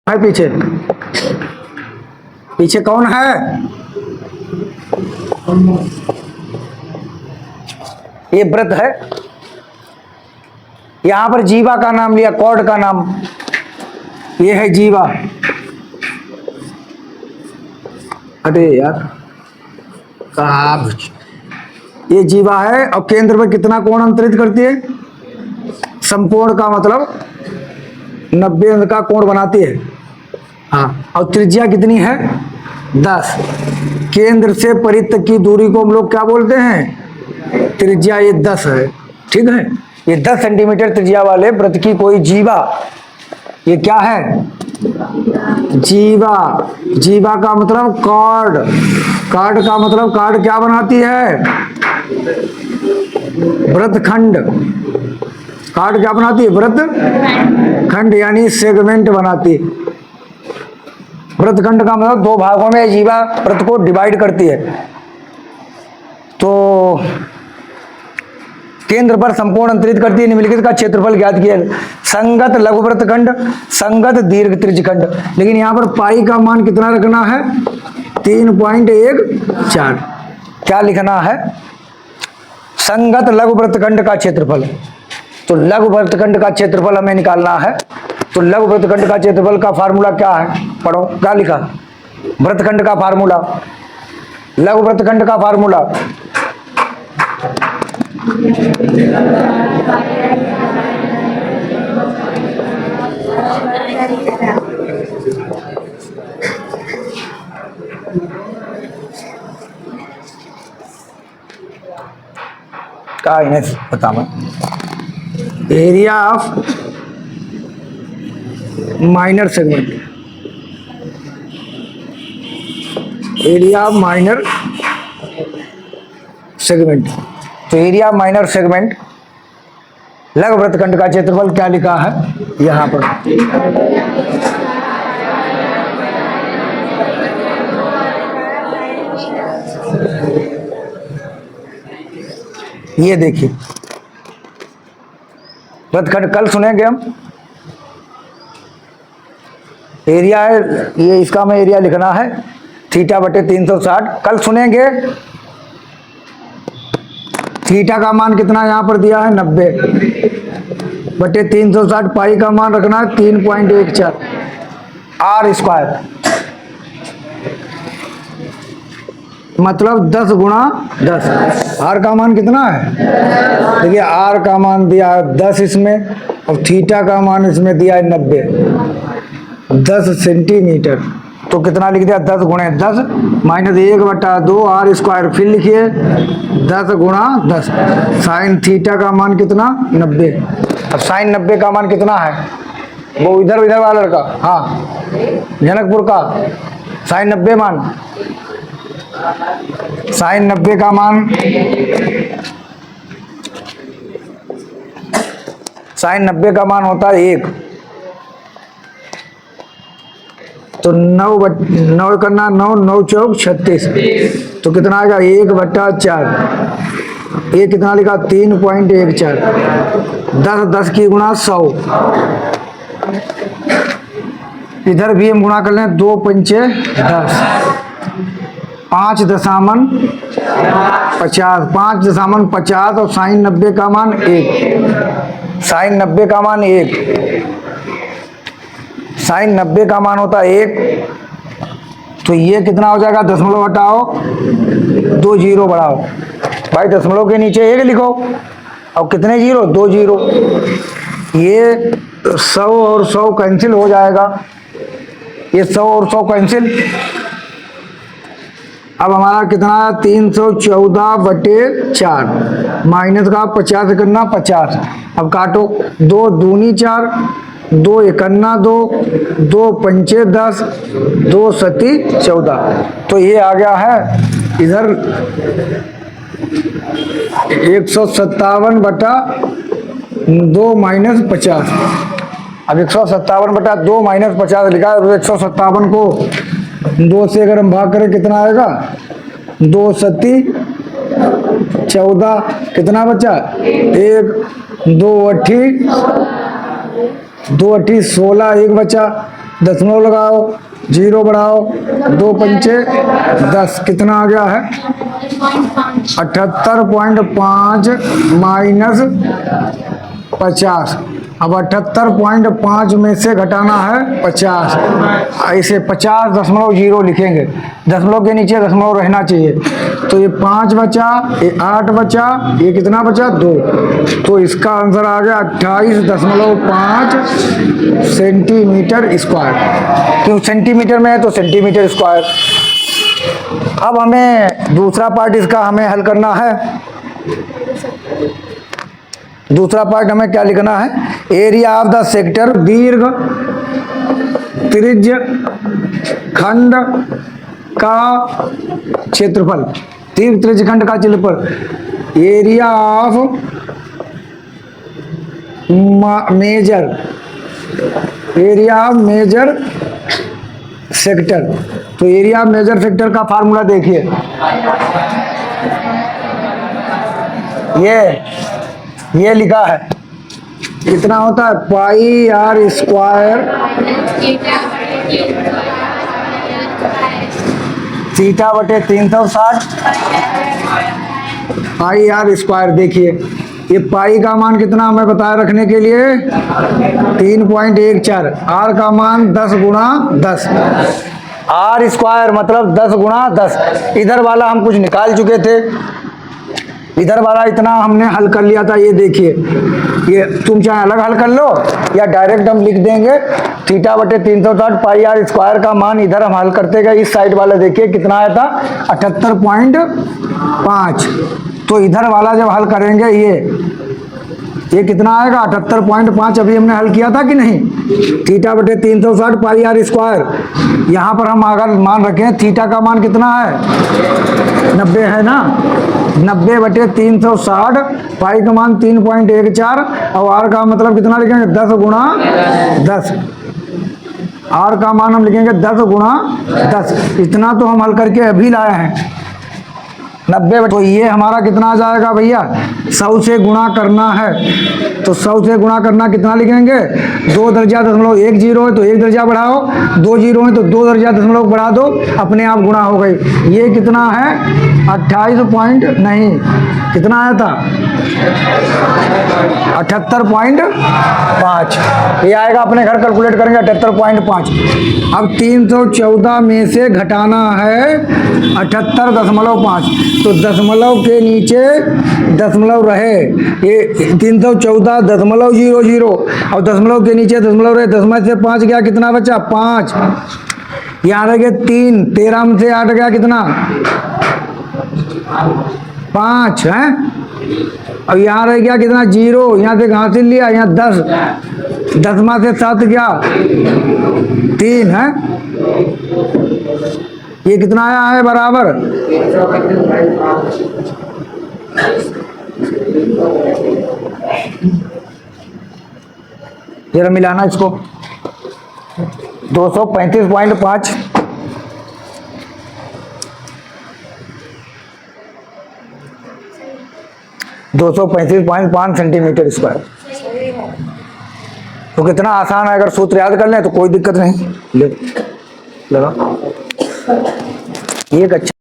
है पीछे पीछे कौन है? ये व्रत है। यहां पर जीवा का नाम लिया, कॉर्ड का नाम। ये है जीवा। अरे यार साहब, ये जीवा है और केंद्र में कितना कोण अंतरित करती है? समकोण का मतलब 90 अंश का कोण बनाती है। हाँ, और त्रिज्या कितनी है? 10। केंद्र से परिध तक की दूरी को हम लोग क्या बोलते हैं? त्रिज्या। ये 10 है, ठीक है। ये 10 सेंटीमीटर त्रिज्या वाले वृत्त की कोई जीवा, ये क्या है? जीवा। जीवा का मतलब कॉर्ड। कॉर्ड का मतलब कॉर्ड क्या बनाती है? वृत्तखंड। कॉर्ड क्या बनाती है? वृत्तखंड यानी सेगमेंट बनाती है। वृत्तखंड का मतलब 2 भागों में जीवा वृत्त को डिवाइड करती है। तो केंद्र पर समकोण अंतरित करती है। निम्नलिखित का क्षेत्रफल ज्ञात किया। संगत लघु वृत्तखंड, संगत दीर्घ त्रिज्यखंड। लेकिन यहां पर पाई का मान कितना रखना है? 3.14। क्या लिखना है? संगत लघु वृत्तखंड का क्षेत्रफल। तो लघु वृत्तखंड का क्षेत्रफल हमें निकालना है। तो लघु वृत्तखंड का क्षेत्रफल का फार्मूला क्या है? पढ़ो, क्या लिखा? वृत्तखंड का फार्मूला, लघु वृत्तखंड का फार्मूला क्या इन्हें बता मैं? Area of minor segment, area of minor segment. तो एरिया ऑफ माइनर सेगमेंट लघु वृत्तखंड का क्षेत्रफल क्या लिखा है यहां पर? ये देखिए वृत्तखंड कल सुनेंगे हम। एरिया है ये, इसका हमें एरिया लिखना है θ/360। कल सुनेंगे। थीटा का मान कितना यहां पर दिया है? 90/360। पाई का मान रखना है 3.14 आर स्क्वायर, मतलब 10 गुणा 10। आर का मान कितना है? देखिए आर का मान दिया है 10 इसमें, और थीटा का मान इसमें दिया है 90। 10 सेंटीमीटर। तो कितना लिख दिया? 10 गुणे 10 माइनस 1/2 आर स्क्वायर। फिर लिखिए 10 गुणा 10। साइन थीटा का मान कितना? 90। अब साइन 90 का मान कितना है? वो इधर वाला लड़का, हाँ जनकपुर का। साइन 90 मान, साइन 90 का मान, साइन 90 का मान होता है 1। तो 9 करना, 9 चौक 36। तो कितना आएगा? 1/4। ये कितना लिखा? 3.14। 10 की गुणा 100। इधर भी हम गुणा कर लें, 2 पंचे 10, 5.50, 5.50 और साइन 90 का मान 1। साइन 90 का मान 1, साइन 90 का मान होता है 1। तो ये कितना हो जाएगा? दशमलव हटाओ, 2 जीरो बढ़ाओ। भाई दशमलव के नीचे 1 लिखो। और कितने जीरो? 2 जीरो। ये 100 और 100 कैंसिल हो जाएगा। ये 100 और 100 कैंसिल। अब हमारा कितना है? 314/4 माइनस का 50 करना 50। अब काटो, 2 दूनी 4, 2 एकन्ना 2, 2 पंचे 10, 2 सती 14। तो ये आ गया है इधर 157/2 माइनस 50। अब 157/2 माइनस 50 लिखा है। तो 157 को 2 से अगर हम भाग करें कितना आएगा? 2 सती 14। कितना बचा? 1, 2 अट्ठी 16, 1 बचा। दशमलव लगाओ, 0 बढ़ाओ, 2 पंचे 10, कितना आ गया है 78.5 माइनस 50। अब 78.5 में से घटाना है 50, ऐसे 50.0 लिखेंगे, दशमलव के नीचे दशमलव रहना चाहिए। तो ये 5 बचा, ये 8 बचा, ये कितना बचा 2, तो इसका आंसर आ गया 28.5 सेंटीमीटर स्क्वायर। क्यों सेंटीमीटर में है तो सेंटीमीटर स्क्वायर। अब हमें दूसरा पार्ट इसका हमें हल करना है। दूसरा पार्ट हमें क्या लिखना है, एरिया ऑफ द सेक्टर, दीर्घ त्रिज्य खंड का क्षेत्रफल, दीर्घ त्रिज्य खंड का क्षेत्रफल, area of major, area of major sector. तो एरिया ऑफ मेजर सेक्टर का फार्मूला देखिए, ये लिखा है, कितना होता है पाई आर स्क्वायर थीटा बटे 360 पाई आर स्क्वायर। देखिए ये पाई का मान कितना हमें बताया रखने के लिए 3.14, आर का मान 10 गुणा 10, आर स्क्वायर मतलब 10 गुणा 10। इधर वाला हम कुछ निकाल चुके थे, इधर वाला इतना हमने हल कर लिया था। ये देखिए, ये तुम चाहे अलग हल कर लो या डायरेक्ट हम लिख देंगे थीटा बटे 360 पाई आर स्क्वायर का मान इधर हम हल करते गए। इस साइड वाला देखिए कितना आया था 78.5, तो इधर वाला जब हल करेंगे ये कितना आएगा 78.5। अभी हमने हल किया था कि नहीं, थीटा बटे 360 पाई आर स्क्वायर। यहाँ पर हम अगर मान रखें थीटा का मान कितना है 90 है ना, 90 बटे 360, पाई का मान 3.14 और आर का मतलब कितना लिखेंगे 10 गुणा 10, आर का मान हम लिखेंगे 10 गुणा 10। इतना तो हम हल करके अभी लाए हैं 90। तो ये हमारा कितना आ जाएगा भैया, 100 से गुणा करना है, तो 100 से गुणा करना कितना लिखेंगे 2 दर्जा दशमलव, 1 0 है तो 1 दर्जा बढ़ाओ, 2 0 है तो 2 दर्जा दशमलव बढ़ा दो, अपने आप गुणा हो गई। ये कितना है 28 पॉइंट नहीं, कितना आया था 78.5, ये आएगा, अपने घर कैलकुलेट करेंगे 78.5। अब 314 में से घटाना है 78.5, तो दशमलव के नीचे दशमलव रहे, ये 314.00 और दशमलव के नीचे दशमलव रहे, दशमलव से 5 गया, कितना बचा 5, यहाँ रह गए 3, 13 में से 8 गया कितना 5 है, अब यहाँ रह गया कितना 0, यहाँ से कहाँ से लिया, यहाँ 10, 10 से 7 गया 3 है, ये कितना आया है बराबर, जरा मिलाना इसको 235.5 235.5 सेंटीमीटर स्क्वायर। तो कितना आसान है, अगर सूत्र याद कर लें तो कोई दिक्कत नहीं। लगा ये एक अच्छा